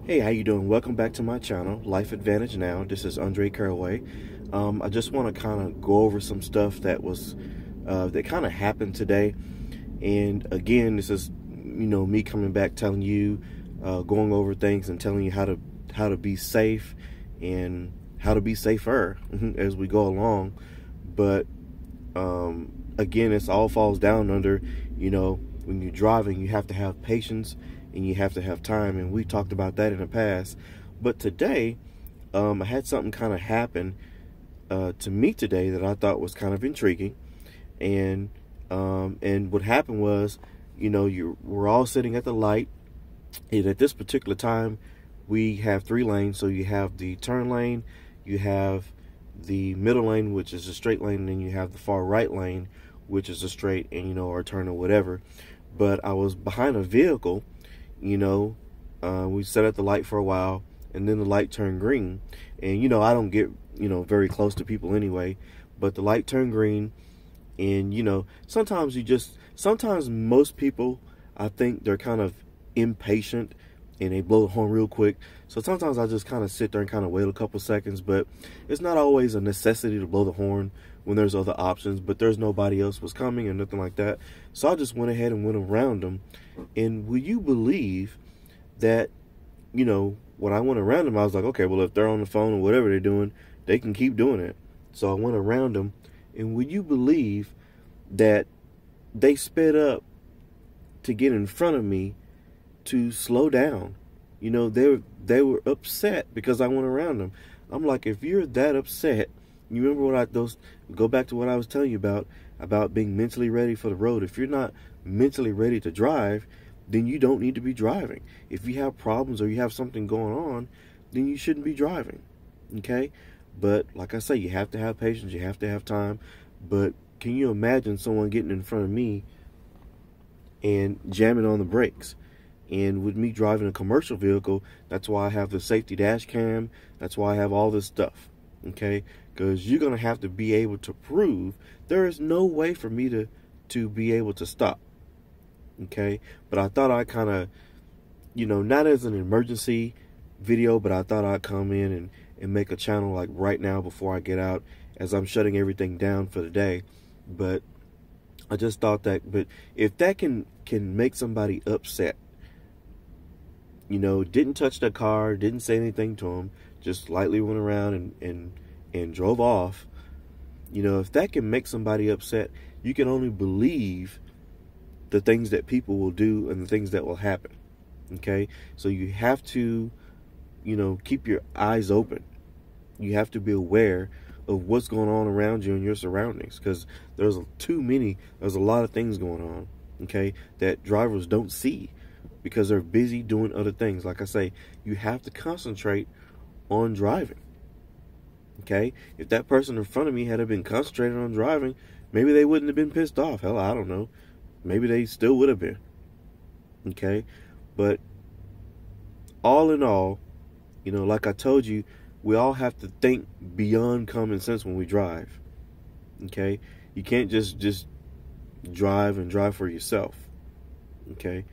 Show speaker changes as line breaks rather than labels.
Hey, how you doing? Welcome back to my channel, Life Advantage Now. This is Caraway. I just want to kind of go over some stuff that kind of happened today. And again, this is me coming back, telling you, going over things and telling you how to be safe and how to be safer as we go along. But again, it's all falls down under when you're driving, you have to have patience and you have to have time, and we talked about that in the past. But today, I had something kind of happen to me today that I thought was kind of intriguing, and what happened was, we're all sitting at the light, and at this particular time, we have 3 lanes. So you have the turn lane, you have the middle lane, which is a straight lane, and then you have the far right lane, which is a straight and or turn or whatever. But I was behind a vehicle. We sat at the light for a while, and then the light turned green. And I don't get very close to people anyway, but the light turned green. And sometimes most people, I think they're kind of impatient and they blow the horn real quick. So sometimes I just kind of sit there and kind of wait a couple seconds, but it's not always a necessity to blow the horn when there's other options. But there's nobody else was coming or nothing like that, so I just went ahead and went around them. And will you believe that when I went around them, I was like, okay, well, if they're on the phone or whatever they're doing, they can keep doing it. So I went around them, and will you believe that they sped up to get in front of me to slow down? They were upset because I went around them. I'm like, if you're that upset, you remember go back to what I was telling you about being mentally ready for the road. If you're not mentally ready to drive, then you don't need to be driving. If you have problems or you have something going on, then you shouldn't be driving. Okay? But like I say, you have to have patience, you have to have time. But can you imagine someone getting in front of me and jamming on the brakes? And with me driving a commercial vehicle, that's why I have the safety dash cam. That's why I have all this stuff. Okay? Because you're going to have to be able to prove there is no way for me to be able to stop. Okay? But I thought I'd kind of, not as an emergency video, but I thought I'd come in and make a channel like right now before I get out, as I'm shutting everything down for the day. But I just thought that, but if that can make somebody upset, didn't touch the car, didn't say anything to him, just lightly went around and drove off. If that can make somebody upset, you can only believe the things that people will do and the things that will happen. Okay? So you have to, keep your eyes open. You have to be aware of what's going on around you and your surroundings, because there's a lot of things going on, okay, that drivers don't see because they're busy doing other things. Like I say, you have to concentrate on driving. Okay? If that person in front of me had been concentrating on driving, maybe they wouldn't have been pissed off. Hell, I don't know. Maybe they still would have been. Okay? But all in all, like I told you, we all have to think beyond common sense when we drive. Okay? You can't just drive and drive for yourself. Okay?